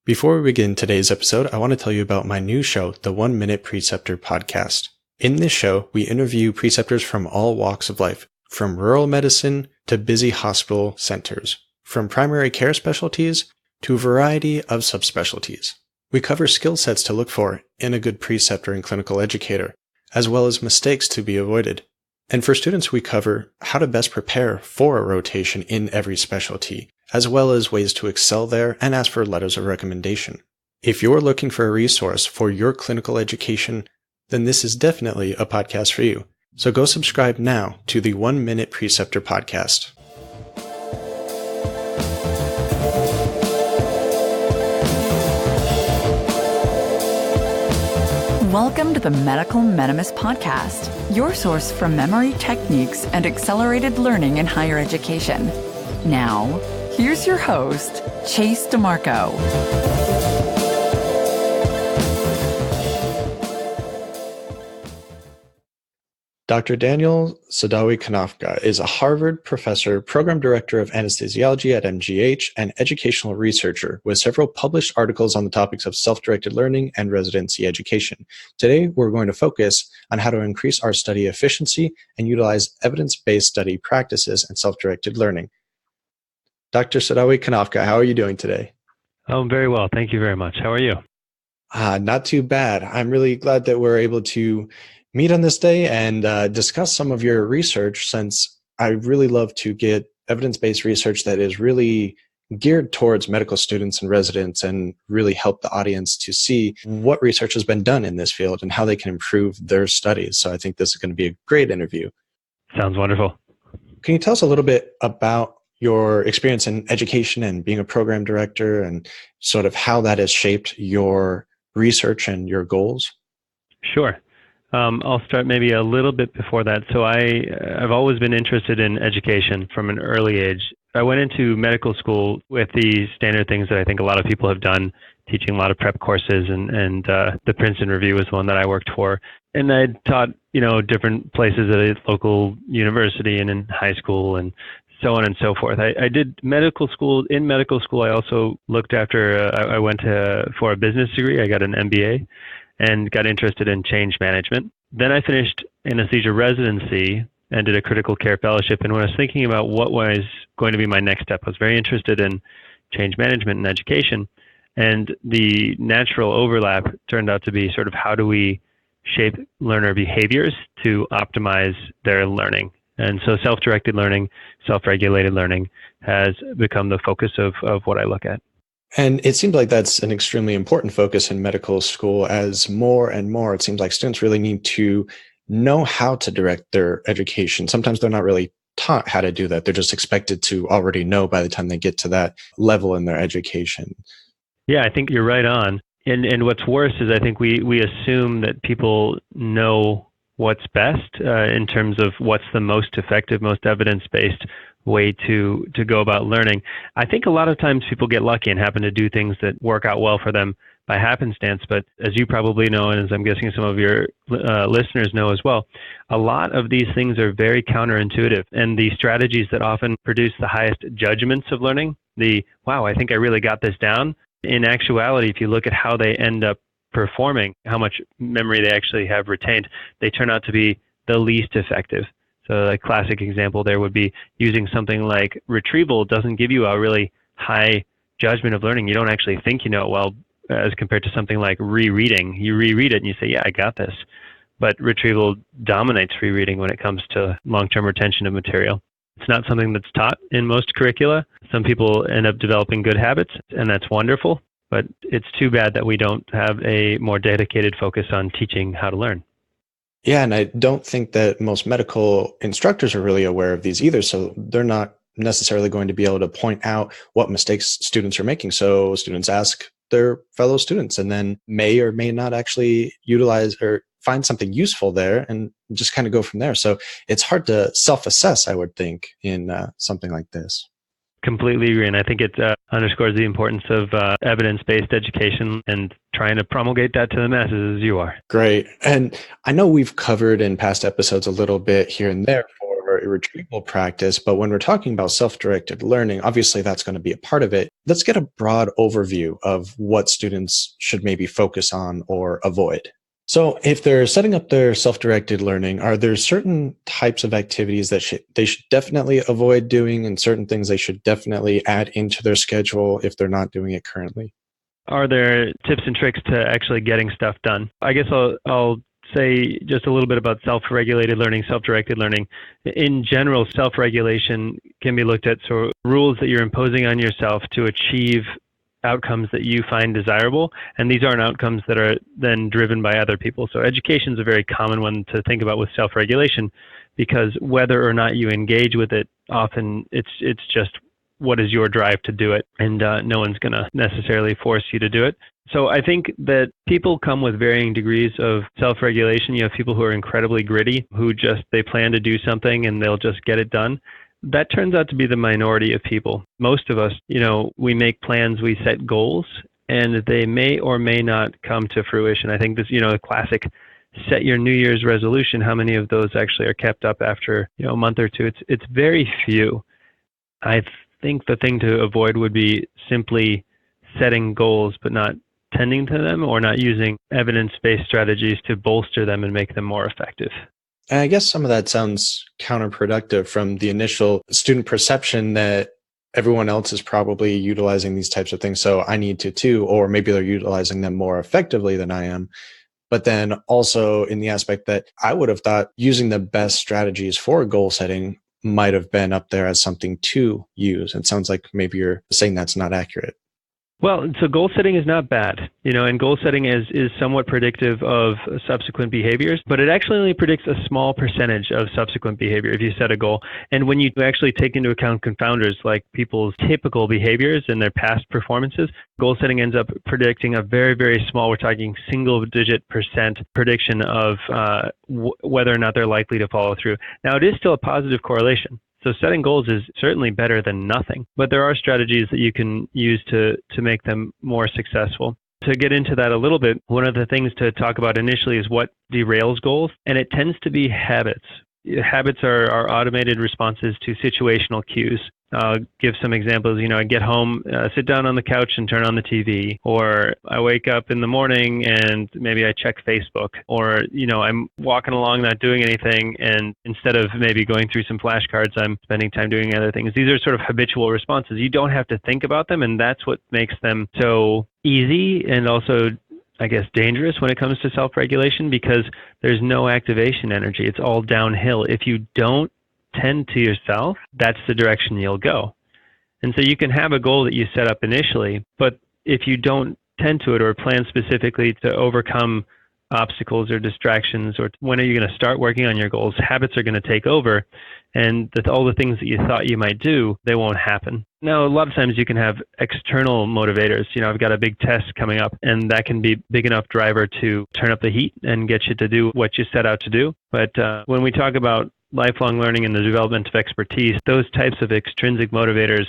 Before we begin today's episode, I want to tell you about my new show, the 1 Minute Preceptor podcast. In this show, we interview preceptors from all walks of life, from rural medicine to busy hospital centers, from primary care specialties to a variety of subspecialties. We cover skill sets to look for in a good preceptor and clinical educator, as well as mistakes to be avoided. And for students, we cover how to best prepare for a rotation in every specialty, as well as ways to excel there and ask for letters of recommendation. If you're looking for a resource for your clinical education, then this is definitely a podcast for you. So go subscribe now to the 1 Minute Preceptor podcast. Welcome to the Medical Minimus Podcast, your source for memory techniques and accelerated learning in higher education. Now, here's your host, Chase DeMarco. Dr. Daniel Saddawi-Konefka is a Harvard professor, program director of anesthesiology at MGH, and educational researcher with several published articles on the topics of self-directed learning and residency education. Today, we're going to focus on how to increase our study efficiency and utilize evidence-based study practices and self-directed learning. Dr. Saddawi-Konefka, how are you doing today? I'm very well. Thank you very much. How are you? Not too bad. I'm really glad that we're able to meet on this day and discuss some of your research, since I really love to get evidence-based research that is really geared towards medical students and residents and really help the audience to see what research has been done in this field and how they can improve their studies. So I think this is going to be a great interview. Sounds wonderful. Can you tell us a little bit about your experience in education and being a program director and sort of how that has shaped your research and your goals? Sure. I'll start maybe a little bit before that. So I've always been interested in education from an early age. I went into medical school with the standard things that I think a lot of people have done, teaching a lot of prep courses, and the Princeton Review was one that I worked for. And I taught, different places at a local university and in high school and so on and so forth. I did medical school. In medical school, I also looked after, I went for a business degree. I got an MBA. And got interested in change management. Then I finished anesthesia residency and did a critical care fellowship. And when I was thinking about what was going to be my next step, I was very interested in change management and education. And the natural overlap turned out to be sort of how do we shape learner behaviors to optimize their learning. And so self-directed learning, self-regulated learning has become the focus of what I look at. And it seems like that's an extremely important focus in medical school, as more and more it seems like students really need to know how to direct their education. Sometimes they're not really taught how to do that. They're just expected to already know by the time they get to that level in their education. Yeah, I think you're right on. And what's worse is I think we assume that people know what's best in terms of what's the most effective, most evidence-based way to go about learning. I think a lot of times people get lucky and happen to do things that work out well for them by happenstance. But as you probably know, and as I'm guessing some of your listeners know as well, a lot of these things are very counterintuitive. And the strategies that often produce the highest judgments of learning, wow, I think I really got this down. In actuality, if you look at how they end up performing, how much memory they actually have retained, they turn out to be the least effective. So a classic example there would be using something like retrieval doesn't give you a really high judgment of learning. You don't actually think you know it well as compared to something like rereading. You reread it and you say, yeah, I got this. But retrieval dominates rereading when it comes to long-term retention of material. It's not something that's taught in most curricula. Some people end up developing good habits, and that's wonderful. But it's too bad that we don't have a more dedicated focus on teaching how to learn. Yeah, and I don't think that most medical instructors are really aware of these either. So they're not necessarily going to be able to point out what mistakes students are making. So students ask their fellow students and then may or may not actually utilize or find something useful there and just kind of go from there. So it's hard to self-assess, I would think, in something like this. Completely agree. And I think it underscores the importance of evidence-based education and trying to promulgate that to the masses as you are. Great. And I know we've covered in past episodes a little bit here and there for retrieval practice. But when we're talking about self-directed learning, obviously that's going to be a part of it. Let's get a broad overview of what students should maybe focus on or avoid. So if they're setting up their self-directed learning, are there certain types of activities that they should definitely avoid doing and certain things they should definitely add into their schedule if they're not doing it currently? Are there tips and tricks to actually getting stuff done? I guess I'll say just a little bit about self-regulated learning, self-directed learning. In general, self-regulation can be looked at, so rules that you're imposing on yourself to achieve outcomes that you find desirable, and these aren't outcomes that are then driven by other people. So education is a very common one to think about with self-regulation, because whether or not you engage with it, often it's just what is your drive to do it, and no one's going to necessarily force you to do it. So I think that people come with varying degrees of self-regulation. You have people who are incredibly gritty, who they plan to do something and they'll just get it done. That turns out to be the minority of people. Most of us, we make plans, we set goals, and they may or may not come to fruition. I think this, the classic set your New Year's resolution, how many of those actually are kept up after, a month or two? It's very few. I think the thing to avoid would be simply setting goals but not tending to them, or not using evidence-based strategies to bolster them and make them more effective. And I guess some of that sounds counterproductive from the initial student perception that everyone else is probably utilizing these types of things, so I need to too, or maybe they're utilizing them more effectively than I am. But then also in the aspect that I would have thought using the best strategies for goal setting might have been up there as something to use. It sounds like maybe you're saying that's not accurate. Well, so goal setting is not bad, and goal setting is somewhat predictive of subsequent behaviors, but it actually only predicts a small percentage of subsequent behavior if you set a goal. And when you actually take into account confounders like people's typical behaviors and their past performances, goal setting ends up predicting a very, very small, we're talking single-digit % prediction of whether or not they're likely to follow through. Now, it is still a positive correlation. So setting goals is certainly better than nothing, but there are strategies that you can use to make them more successful. To get into that a little bit, one of the things to talk about initially is what derails goals, and it tends to be habits. Habits are automated responses to situational cues. I'll give some examples. I get home, sit down on the couch and turn on the TV, or I wake up in the morning and maybe I check Facebook, or, I'm walking along not doing anything, and instead of maybe going through some flashcards, I'm spending time doing other things. These are sort of habitual responses. You don't have to think about them, and that's what makes them so easy and also, I guess, dangerous when it comes to self-regulation, because there's no activation energy. It's all downhill. If you don't tend to yourself, that's the direction you'll go. And so you can have a goal that you set up initially, but if you don't tend to it or plan specifically to overcome obstacles or distractions, or when are you going to start working on your goals, habits are going to take over, and all the things that you thought you might do, they won't happen. Now, a lot of times you can have external motivators. I've got a big test coming up, and that can be big enough driver to turn up the heat and get you to do what you set out to do. But when we talk about lifelong learning and the development of expertise, those types of extrinsic motivators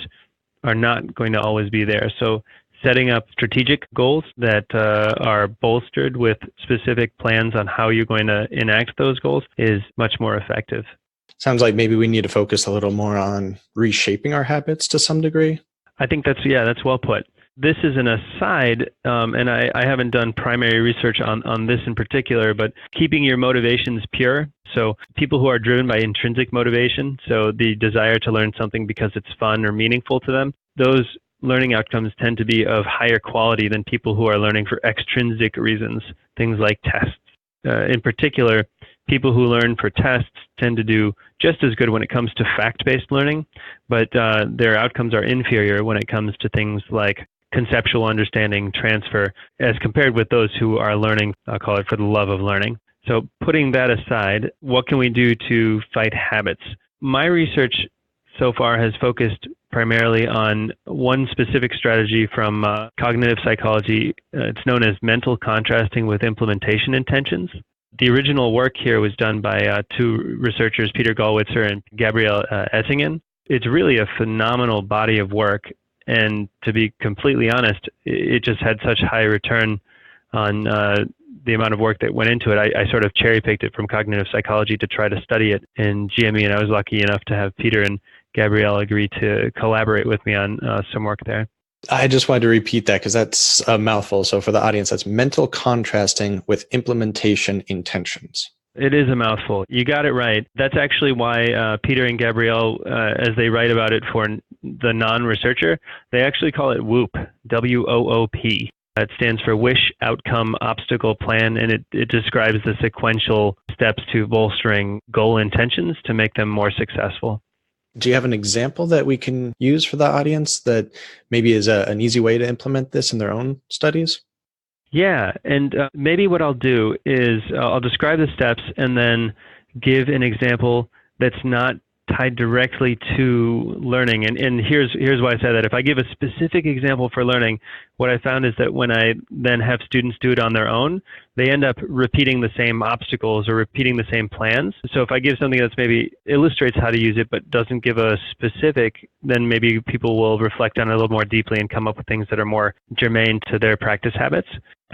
are not going to always be there. So setting up strategic goals that are bolstered with specific plans on how you're going to enact those goals is much more effective. Sounds like maybe we need to focus a little more on reshaping our habits to some degree. I think that's well put. This is an aside, and I haven't done primary research on this in particular, but keeping your motivations pure. So people who are driven by intrinsic motivation, so the desire to learn something because it's fun or meaningful to them, those learning outcomes tend to be of higher quality than people who are learning for extrinsic reasons, things like tests. In particular, people who learn for tests tend to do just as good when it comes to fact-based learning, but their outcomes are inferior when it comes to things like conceptual understanding, transfer, as compared with those who are learning, I'll call it, for the love of learning. So putting that aside, what can we do to fight habits? My research so far has focused primarily on one specific strategy from cognitive psychology. It's known as mental contrasting with implementation intentions. The original work here was done by two researchers, Peter Gallwitzer and Gabrielle Ettingen. It's really a phenomenal body of work. And to be completely honest, it just had such high return on the amount of work that went into it, I sort of cherry-picked it from cognitive psychology to try to study it in GME, and I was lucky enough to have Peter and Gabrielle agree to collaborate with me on some work there. I just wanted to repeat that because that's a mouthful. So for the audience, that's mental contrasting with implementation intentions. It is a mouthful. You got it right. That's actually why Peter and Gabrielle, as they write about it for the non-researcher, they actually call it WOOP, W-O-O-P. It stands for wish-obstacle-outcom, and it describes the sequential steps to bolstering goal intentions to make them more successful. Do you have an example that we can use for the audience that maybe is an easy way to implement this in their own studies? Yeah, and maybe what I'll do is I'll describe the steps and then give an example that's not tied directly to learning. And here's why I say that. If I give a specific example for learning, what I found is that when I then have students do it on their own, they end up repeating the same obstacles or repeating the same plans. So if I give something that's maybe illustrates how to use it but doesn't give a specific, then maybe people will reflect on it a little more deeply and come up with things that are more germane to their practice habits.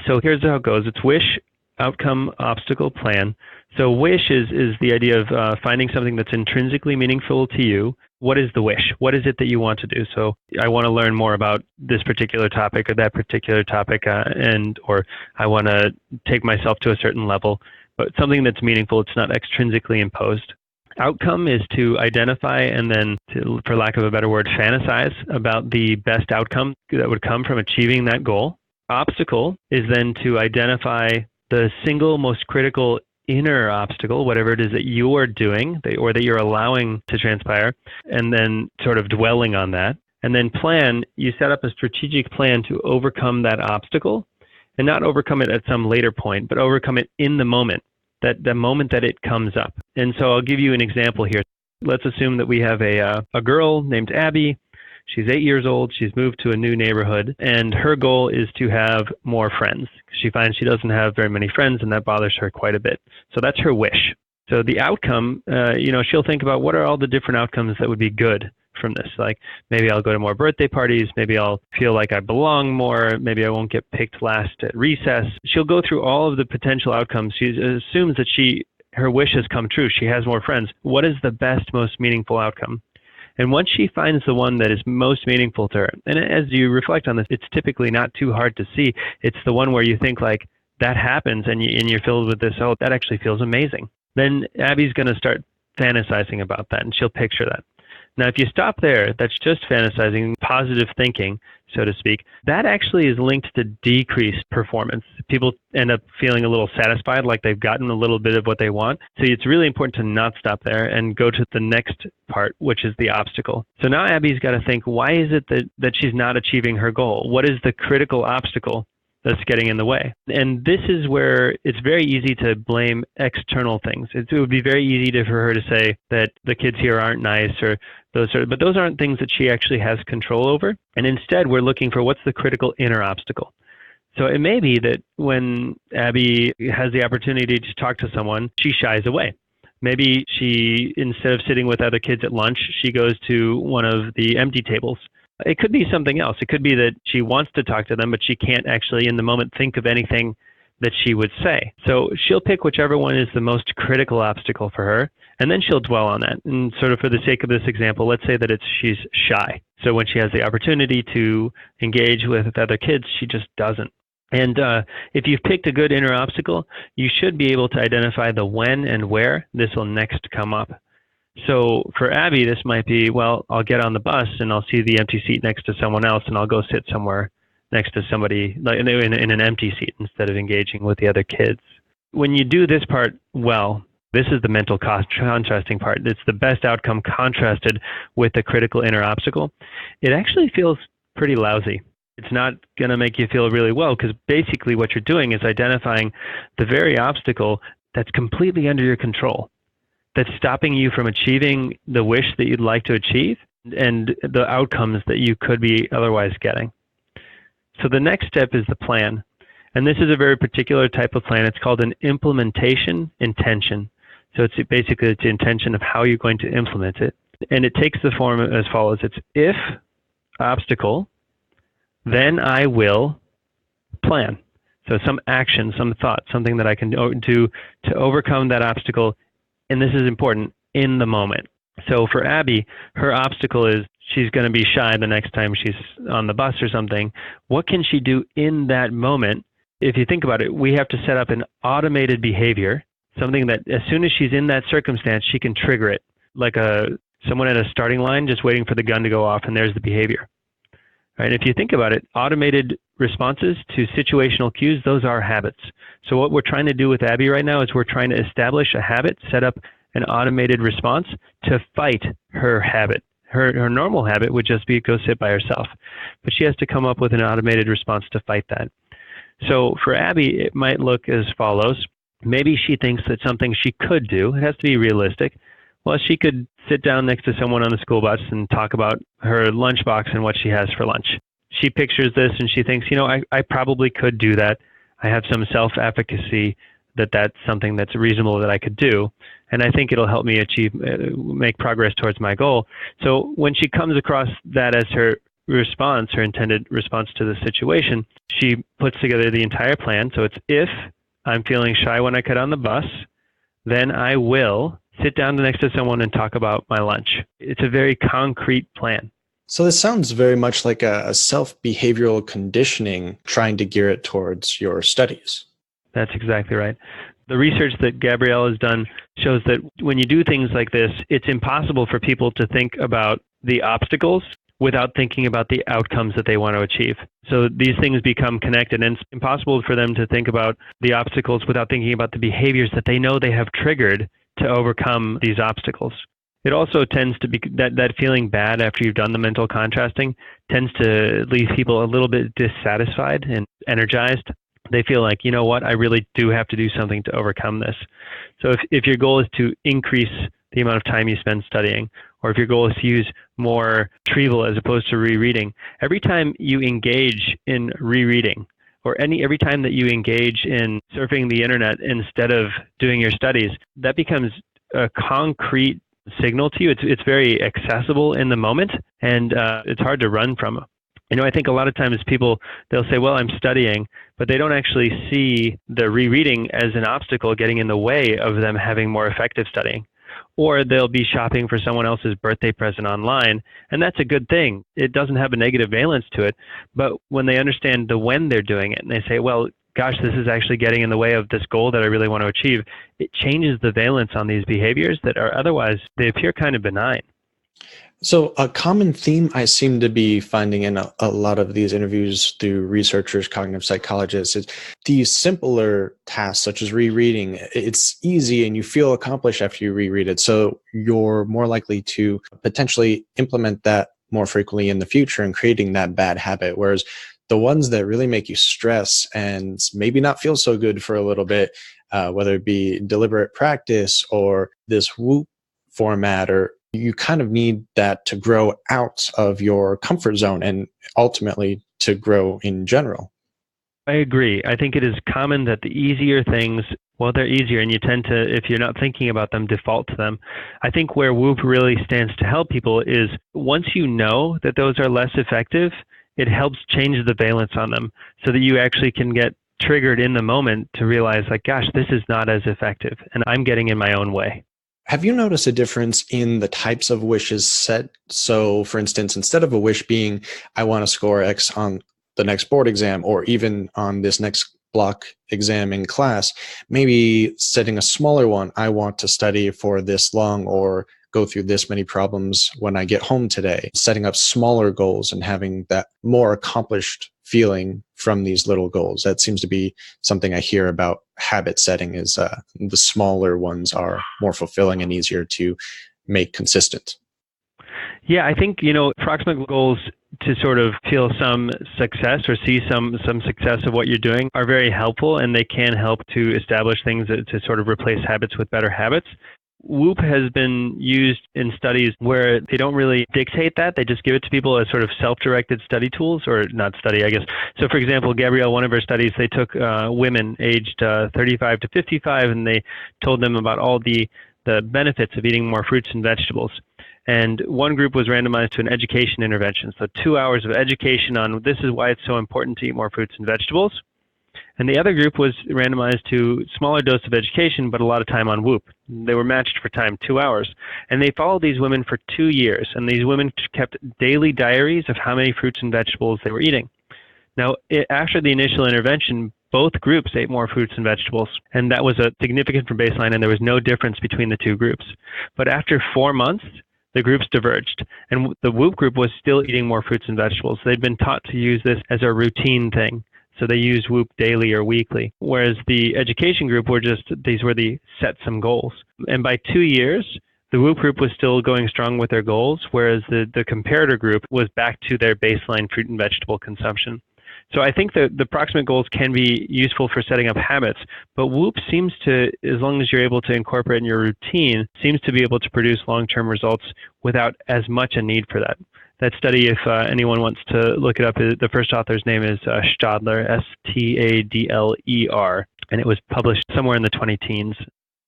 So here's how it goes. It's wish, outcome, obstacle, plan. So wish is the idea of finding something that's intrinsically meaningful to you. What is the wish? What is it that you want to do? So I want to learn more about this particular topic or that particular topic, or I want to take myself to a certain level, but something that's meaningful. It's not extrinsically imposed. Outcome is to identify and then, for lack of a better word, fantasize about the best outcome that would come from achieving that goal. Obstacle is then to identify the single most critical inner obstacle, whatever it is that you're doing or that you're allowing to transpire, and then sort of dwelling on that. And then plan, you set up a strategic plan to overcome that obstacle, and not overcome it at some later point, but overcome it in the moment, the moment that it comes up. And so I'll give you an example here. Let's assume that we have a girl named Abby. She's 8 years old. She's moved to a new neighborhood, and her goal is to have more friends. She finds she doesn't have very many friends, and that bothers her quite a bit. So that's her wish. So the outcome, she'll think about what are all the different outcomes that would be good from this. Like maybe I'll go to more birthday parties. Maybe I'll feel like I belong more. Maybe I won't get picked last at recess. She'll go through all of the potential outcomes. She assumes that her wish has come true. She has more friends. What is the best, most meaningful outcome? And once she finds the one that is most meaningful to her, and as you reflect on this, it's typically not too hard to see. It's the one where you think like that happens and you're filled with this, oh, that actually feels amazing. Then Abby's going to start fantasizing about that, and she'll picture that. Now, if you stop there, that's just fantasizing, positive thinking, so to speak. That actually is linked to decreased performance. People end up feeling a little satisfied, like they've gotten a little bit of what they want. So it's really important to not stop there and go to the next part, which is the obstacle. So now Abby's got to think, why is it that she's not achieving her goal? What is the critical obstacle that's getting in the way? And this is where it's very easy to blame external things. It would be very easy for her to say that the kids here aren't nice or but those aren't things that she actually has control over. And instead, we're looking for what's the critical inner obstacle. So it may be that when Abby has the opportunity to talk to someone, she shies away. Maybe she, instead of sitting with other kids at lunch, she goes to one of the empty tables. It could be something else. It could be that she wants to talk to them, but she can't actually in the moment think of anything that she would say. So she'll pick whichever one is the most critical obstacle for her, and then she'll dwell on that. And sort of for the sake of this example, let's say that she's shy. So when she has the opportunity to engage with other kids, she just doesn't. And if you've picked a good inner obstacle, you should be able to identify the when and where this will next come up. So for Abby, this might be, well, I'll get on the bus and I'll see the empty seat next to someone else, and I'll go sit somewhere next to somebody like in an empty seat instead of engaging with the other kids. When you do this part well, this is the mental contrasting part. It's the best outcome contrasted with the critical inner obstacle. It actually feels pretty lousy. It's not going to make you feel really well, because basically what you're doing is identifying the very obstacle that's completely under your control, that's stopping you from achieving the wish that you'd like to achieve and the outcomes that you could be otherwise getting. So the next step is the plan. And this is a very particular type of plan. It's called an implementation intention. So it's basically the intention of how you're going to implement it. And it takes the form as follows. It's if obstacle, then I will plan. So some action, some thought, something that I can do to overcome that obstacle, and this is important, in the moment. So for Abby, her obstacle is she's going to be shy the next time she's on the bus or something. What can she do in that moment? If you think about it, we have to set up an automated behavior, something that as soon as she's in that circumstance, she can trigger it, like someone at a starting line just waiting for the gun to go off, and there's the behavior. Right? If you think about it, automated responses to situational cues, those are habits. So what we're trying to do with Abby right now is we're trying to establish a habit, set up an automated response to fight her habit. Her normal habit would just be go sit by herself, but she has to come up with an automated response to fight that. So for Abby, it might look as follows. Maybe she thinks that something she could do, it has to be realistic. Well, she could sit down next to someone on the school bus and talk about her lunchbox and what she has for lunch. She pictures this and she thinks, I probably could do that. I have some self-efficacy that that's something that's reasonable that I could do. And I think it'll help me make progress towards my goal. So when she comes across that as her response, her intended response to the situation, she puts together the entire plan. So it's, if I'm feeling shy when I get on the bus, then I will sit down next to someone and talk about my lunch. It's a very concrete plan. So this sounds very much like a self-behavioral conditioning, trying to gear it towards your studies. That's exactly right. The research that Gabrielle has done shows that when you do things like this, it's impossible for people to think about the obstacles without thinking about the outcomes that they want to achieve. So these things become connected, and it's impossible for them to think about the obstacles without thinking about the behaviors that they know they have triggered to overcome these obstacles. It also tends to be that feeling bad after you've done the mental contrasting tends to leave people a little bit dissatisfied and energized. They feel like, you know what, I really do have to do something to overcome this. So if your goal is to increase the amount of time you spend studying, or if your goal is to use more retrieval as opposed to rereading, every time you engage in rereading, or every time that you engage in surfing the internet instead of doing your studies, that becomes a concrete signal to you. It's very accessible in the moment, and it's hard to run from. I think a lot of times people, they'll say, well, I'm studying, but they don't actually see the rereading as an obstacle getting in the way of them having more effective studying. Or they'll be shopping for someone else's birthday present online, and that's a good thing. It doesn't have a negative valence to it, but when they understand the when they're doing it, and they say, well, gosh, this is actually getting in the way of this goal that I really want to achieve, it changes the valence on these behaviors that are otherwise, they appear kind of benign. So a common theme I seem to be finding in a lot of these interviews through researchers, cognitive psychologists, is these simpler tasks such as rereading. It's easy and you feel accomplished after you reread it. So you're more likely to potentially implement that more frequently in the future and creating that bad habit. Whereas the ones that really make you stress and maybe not feel so good for a little bit, whether it be deliberate practice or this WOOP format, or you kind of need that to grow out of your comfort zone and ultimately to grow in general. I agree. I think it is common that the easier things, well, they're easier and you tend to, if you're not thinking about them, default to them. I think where WOOP really stands to help people is once you know that those are less effective, it helps change the valence on them so that you actually can get triggered in the moment to realize like, gosh, this is not as effective and I'm getting in my own way. Have you noticed a difference in the types of wishes set? So, for instance, instead of a wish being, I want to score X on the next board exam, or even on this next block exam in class, maybe setting a smaller one, I want to study for this long or go through this many problems when I get home today, setting up smaller goals and having that more accomplished feeling from these little goals. That seems to be something I hear about habit setting, is the smaller ones are more fulfilling and easier to make consistent. Yeah, I think, approximate goals to sort of feel some success or see some success of what you're doing are very helpful, and they can help to establish things to sort of replace habits with better habits. WOOP has been used in studies where they don't really dictate that. They just give it to people as sort of self-directed study tools, or not study, I guess. So for example, Gabrielle, one of her studies, they took women aged 35 to 55, and they told them about all the benefits of eating more fruits and vegetables. And one group was randomized to an education intervention. So 2 hours of education on this is why it's so important to eat more fruits and vegetables. And the other group was randomized to smaller dose of education, but a lot of time on WOOP. They were matched for time, 2 hours. And they followed these women for 2 years. And these women kept daily diaries of how many fruits and vegetables they were eating. Now, after the initial intervention, both groups ate more fruits and vegetables. And that was significant from baseline, and there was no difference between the two groups. But after 4 months, the groups diverged. And the WOOP group was still eating more fruits and vegetables. They'd been taught to use this as a routine thing. So they used WOOP daily or weekly. Whereas the education group these were the set some goals. And by 2 years, the WOOP group was still going strong with their goals, whereas the comparator group was back to their baseline fruit and vegetable consumption. So I think that the proximate goals can be useful for setting up habits, but WOOP seems to, as long as you're able to incorporate in your routine, seems to be able to produce long-term results without as much a need for that. That study, if anyone wants to look it up, the first author's name is Stadler, Stadler, and it was published somewhere in the 20-teens.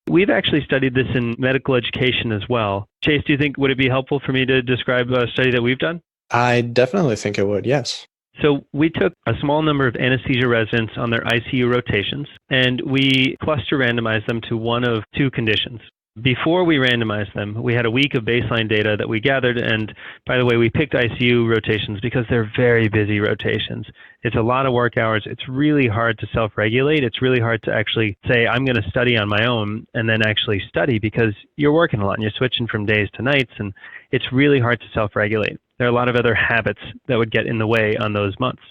We've actually studied this in medical education as well. Chase, do you think, would it be helpful for me to describe a study that we've done? I definitely think it would, yes. So we took a small number of anesthesia residents on their ICU rotations, and we cluster randomized them to one of two conditions. Before we randomized them, we had a week of baseline data that we gathered, and by the way, we picked ICU rotations because they're very busy rotations. It's a lot of work hours. It's really hard to self-regulate. It's really hard to actually say, I'm going to study on my own, and then actually study because you're working a lot and you're switching from days to nights, and it's really hard to self-regulate. There are a lot of other habits that would get in the way on those months.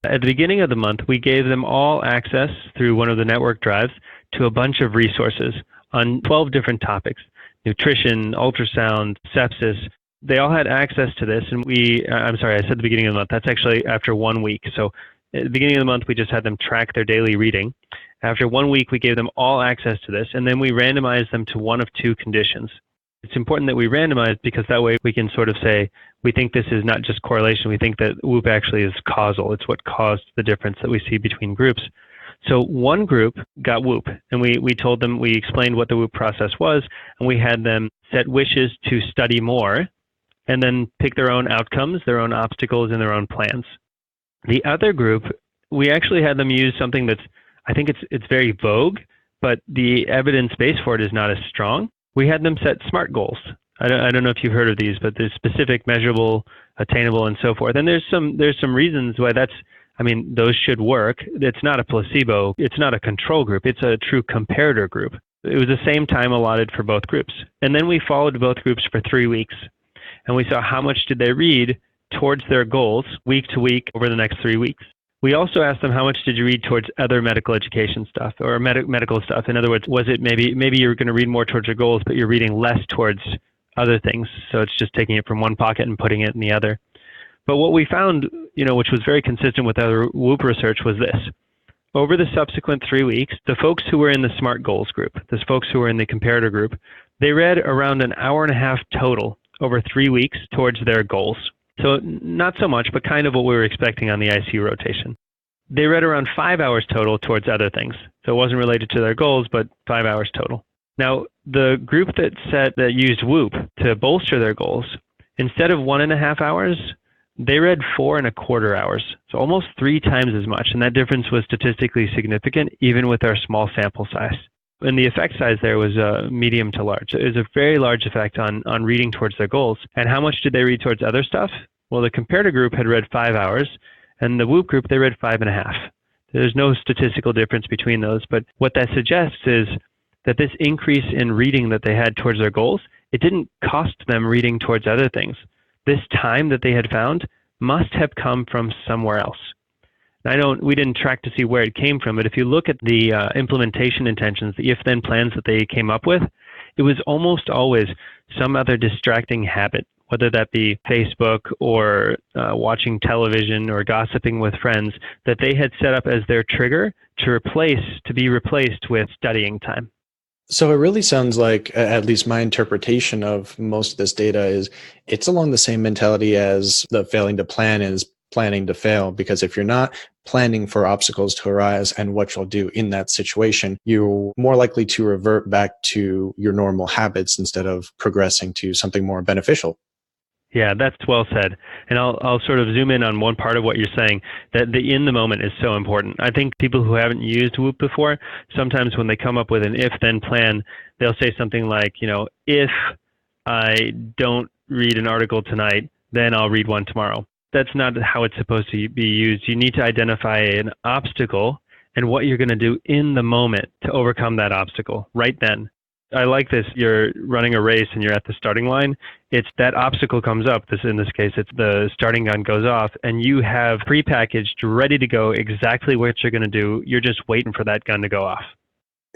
At the beginning of the month, we gave them all access through one of the network drives to a bunch of resources on 12 different topics: nutrition, ultrasound, sepsis. They all had access to this, and I said the beginning of the month. That's actually after 1 week. So at the beginning of the month, we just had them track their daily reading. After 1 week, we gave them all access to this, and then we randomized them to one of two conditions. It's important that we randomize because that way we can sort of say, we think this is not just correlation, we think that WOOP actually is causal. It's what caused the difference that we see between groups. So one group got WOOP, and we told them, we explained what the WOOP process was, and we had them set wishes to study more, and then pick their own outcomes, their own obstacles, and their own plans. The other group, we actually had them use something that's, I think it's very vogue, but the evidence base for it is not as strong. We had them set SMART goals. I don't know if you've heard of these, but there's specific, measurable, attainable, and so forth. And there's some reasons why those should work. It's not a placebo. It's not a control group. It's a true comparator group. It was the same time allotted for both groups. And then we followed both groups for 3 weeks. And we saw how much did they read towards their goals week to week over the next 3 weeks. We also asked them, how much did you read towards other medical education stuff or medical stuff? In other words, was it maybe you're going to read more towards your goals, but you're reading less towards other things. So it's just taking it from one pocket and putting it in the other. But what we found, which was very consistent with other WOOP research, was this. Over the subsequent 3 weeks, the folks who were in the SMART goals group, the folks who were in the comparator group, they read around an hour and a half total over 3 weeks towards their goals. So not so much, but kind of what we were expecting on the ICU rotation. They read around 5 hours total towards other things. So it wasn't related to their goals, but 5 hours total. Now, the group that used WOOP to bolster their goals, instead of 1.5 hours, they read 4.25 hours. So almost 3 times as much. And that difference was statistically significant, even with our small sample size. And the effect size there was medium to large. It was a very large effect on reading towards their goals. And how much did they read towards other stuff? Well, the comparator group had read 5 hours, and the WOOP group, they read 5.5. There's no statistical difference between those. But what that suggests is that this increase in reading that they had towards their goals, it didn't cost them reading towards other things. This time that they had found must have come from somewhere else. We didn't track to see where it came from, but if you look at the implementation intentions, the if-then plans that they came up with, it was almost always some other distracting habit, whether that be Facebook or watching television or gossiping with friends, that they had set up as their trigger to be replaced with studying time. So it really sounds like, at least my interpretation of most of this data is, it's along the same mentality as the failing to plan is planning to fail. Because if you're not planning for obstacles to arise and what you'll do in that situation, you're more likely to revert back to your normal habits instead of progressing to something more beneficial. Yeah, that's well said. And I'll sort of zoom in on one part of what you're saying, that the in the moment is so important. I think people who haven't used WOOP before, sometimes when they come up with an if-then plan, they'll say something like, if I don't read an article tonight, then I'll read one tomorrow. That's not how it's supposed to be used. You need to identify an obstacle and what you're going to do in the moment to overcome that obstacle right then. I like this. You're running a race and you're at the starting line. It's that obstacle comes up. In this case, it's the starting gun goes off and you have prepackaged, ready to go exactly what you're going to do. You're just waiting for that gun to go off.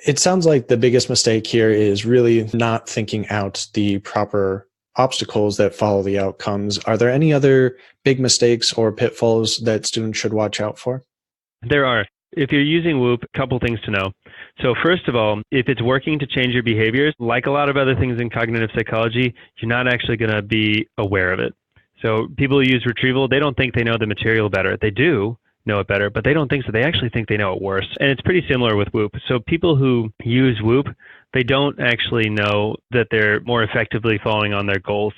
It sounds like the biggest mistake here is really not thinking out the proper obstacles that follow the outcomes. Are there any other big mistakes or pitfalls that students should watch out for? There are. If you're using WOOP, a couple things to know. So first of all, if it's working to change your behaviors, like a lot of other things in cognitive psychology, you're not actually going to be aware of it. So people who use retrieval, they don't think they know the material better. They do know it better, but they don't think so. They actually think they know it worse. And it's pretty similar with WOOP. So people who use WOOP, they don't actually know that they're more effectively following on their goals.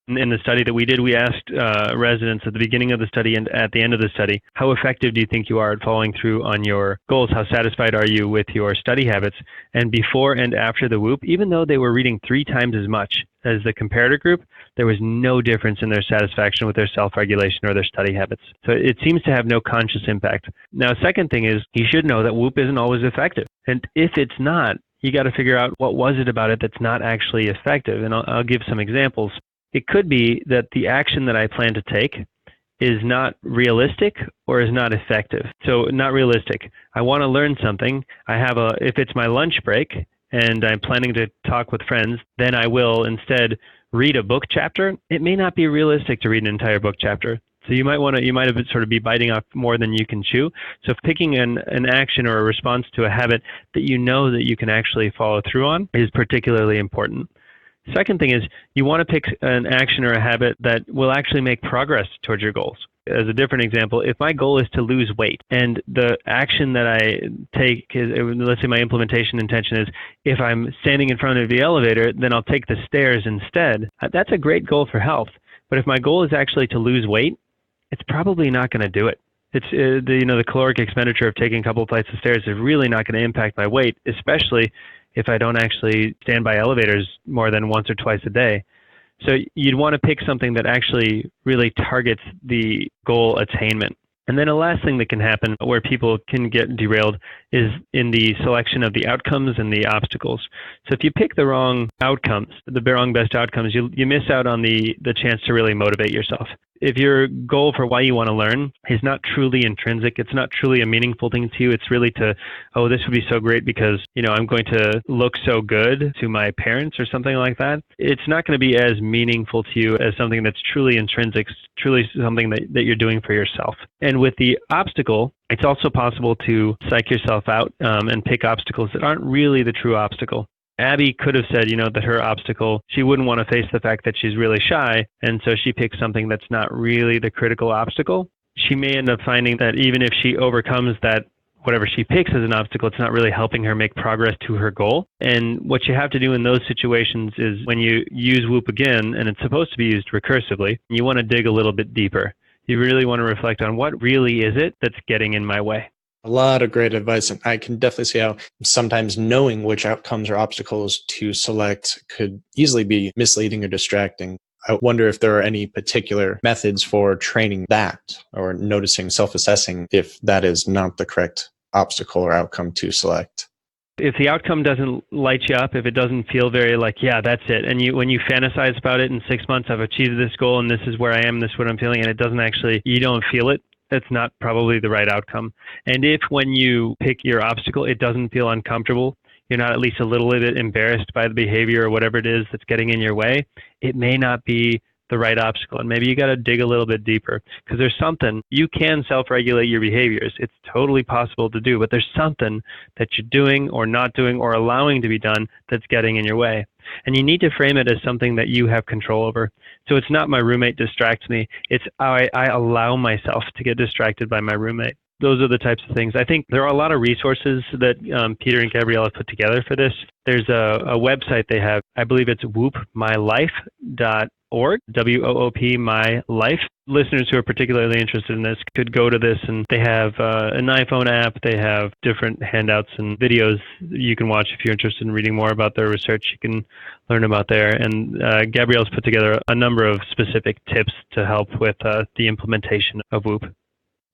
In the study that we did, we asked residents at the beginning of the study and at the end of the study, how effective do you think you are at following through on your goals? How satisfied are you with your study habits? And before and after the WOOP, even though they were reading 3 times as much as the comparator group, there was no difference in their satisfaction with their self-regulation or their study habits. So it seems to have no conscious impact. Now, second thing is, you should know that WOOP isn't always effective. And if it's not, you got to figure out what was it about it that's not actually effective. And I'll give some examples. It could be that the action that I plan to take is not realistic or is not effective. So not realistic. I want to learn something. If it's my lunch break and I'm planning to talk with friends, then I will instead read a book chapter. It may not be realistic to read an entire book chapter. So you might have sort of be biting off more than you can chew. So picking an action or a response to a habit that you know that you can actually follow through on is particularly important. Second thing is you want to pick an action or a habit that will actually make progress towards your goals. As a different example, if my goal is to lose weight and the action that I take is, let's say my implementation intention is, if I'm standing in front of the elevator, then I'll take the stairs instead. That's a great goal for health. But if my goal is actually to lose weight, it's probably not going to do it. It's the caloric expenditure of taking a couple of flights of stairs is really not going to impact my weight, especially if I don't actually stand by elevators more than once or twice a day. So you'd want to pick something that actually really targets the goal attainment. And then a last thing that can happen where people can get derailed is in the selection of the outcomes and the obstacles. So if you pick the wrong outcomes, the wrong best outcomes, you miss out on the chance to really motivate yourself. If your goal for why you want to learn is not truly intrinsic, it's not truly a meaningful thing to you, it's really to, this would be so great because, I'm going to look so good to my parents or something like that, it's not going to be as meaningful to you as something that's truly intrinsic, truly something that you're doing for yourself. And with the obstacle, it's also possible to psych yourself out and pick obstacles that aren't really the true obstacle. Abby could have said, that her obstacle, she wouldn't want to face the fact that she's really shy, and so she picks something that's not really the critical obstacle. She may end up finding that even if she overcomes that, whatever she picks as an obstacle, it's not really helping her make progress to her goal. And what you have to do in those situations is when you use WOOP again, and it's supposed to be used recursively, you want to dig a little bit deeper. You really want to reflect on what really is it that's getting in my way. A lot of great advice, and I can definitely see how sometimes knowing which outcomes or obstacles to select could easily be misleading or distracting. I wonder if there are any particular methods for training that or noticing, self-assessing if that is not the correct obstacle or outcome to select. If the outcome doesn't light you up, if it doesn't feel very like, yeah, that's it, and when you fantasize about it in 6 months, I've achieved this goal and this is where I am, this is what I'm feeling, and it doesn't actually, you don't feel it, that's not probably the right outcome. And if when you pick your obstacle, it doesn't feel uncomfortable, you're not at least a little bit embarrassed by the behavior or whatever it is that's getting in your way, it may not be the right obstacle. And maybe you got to dig a little bit deeper because there's something, you can self-regulate your behaviors. It's totally possible to do, but there's something that you're doing or not doing or allowing to be done that's getting in your way. And you need to frame it as something that you have control over. So it's not my roommate distracts me. It's I allow myself to get distracted by my roommate. those are the types of things. I think there are a lot of resources that Peter and Gabrielle have put together for this. There's a website they have. I believe it's woopmylife.org, WOOP My Life. Listeners who are particularly interested in this could go to this, and they have an iPhone app. They have different handouts and videos you can watch if you're interested in reading more about their research. You can learn about there. And Gabrielle's put together a number of specific tips to help with the implementation of WOOP.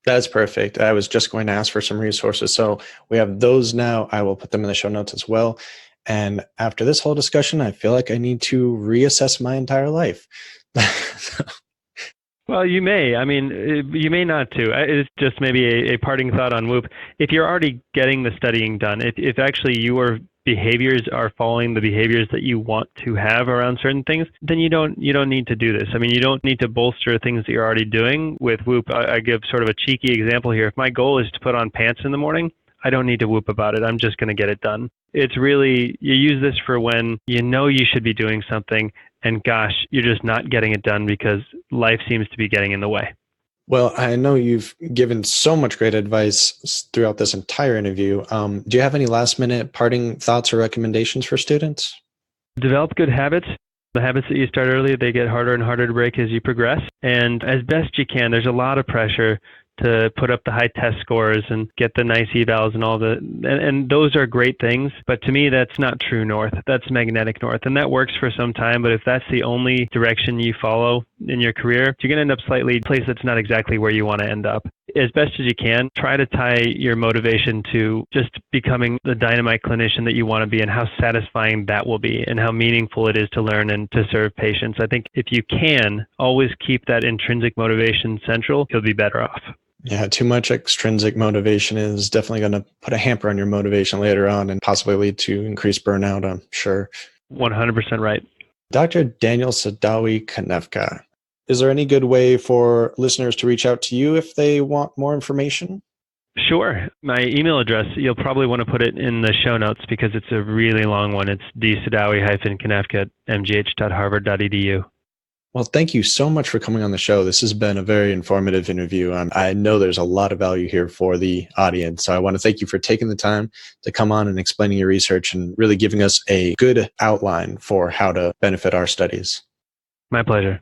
That's perfect. I was just going to ask for some resources. So we have those now. I will put them in the show notes as well. And after this whole discussion, I feel like I need to reassess my entire life. Well, you may. I mean, you may not too. It's just maybe a parting thought on WOOP. If you're already getting the studying done, if actually your behaviors are following the behaviors that you want to have around certain things, then you don't need to do this. I mean, you don't need to bolster things that you're already doing with WOOP. I give sort of a cheeky example here. If my goal is to put on pants in the morning, I don't need to WOOP about it. I'm just going to get it done. It's really, you use this for when you know you should be doing something and gosh, you're just not getting it done because life seems to be getting in the way. Well, I know you've given so much great advice throughout this entire interview. Do you have any last minute parting thoughts or recommendations for students? Develop good habits. The habits that you start early, they get harder and harder to break as you progress. And as best you can, there's a lot of pressure to put up the high test scores and get the nice evals and all and those are great things. But to me, that's not true north. That's magnetic north. And that works for some time. But if that's the only direction you follow in your career, you're going to end up slightly in a place that's not exactly where you want to end up. As best as you can, try to tie your motivation to just becoming the dynamite clinician that you want to be and how satisfying that will be and how meaningful it is to learn and to serve patients. I think if you can always keep that intrinsic motivation central, you'll be better off. Yeah, too much extrinsic motivation is definitely going to put a hamper on your motivation later on and possibly lead to increased burnout, I'm sure. 100% right. Dr. Daniel Saddawi-Konefka, is there any good way for listeners to reach out to you if they want more information? Sure. My email address, you'll probably want to put it in the show notes because it's a really long one. It's dsadawi-konefka@mgh.harvard.edu. Well, thank you so much for coming on the show. This has been a very informative interview. I know there's a lot of value here for the audience. So I want to thank you for taking the time to come on and explaining your research and really giving us a good outline for how to benefit our studies. My pleasure.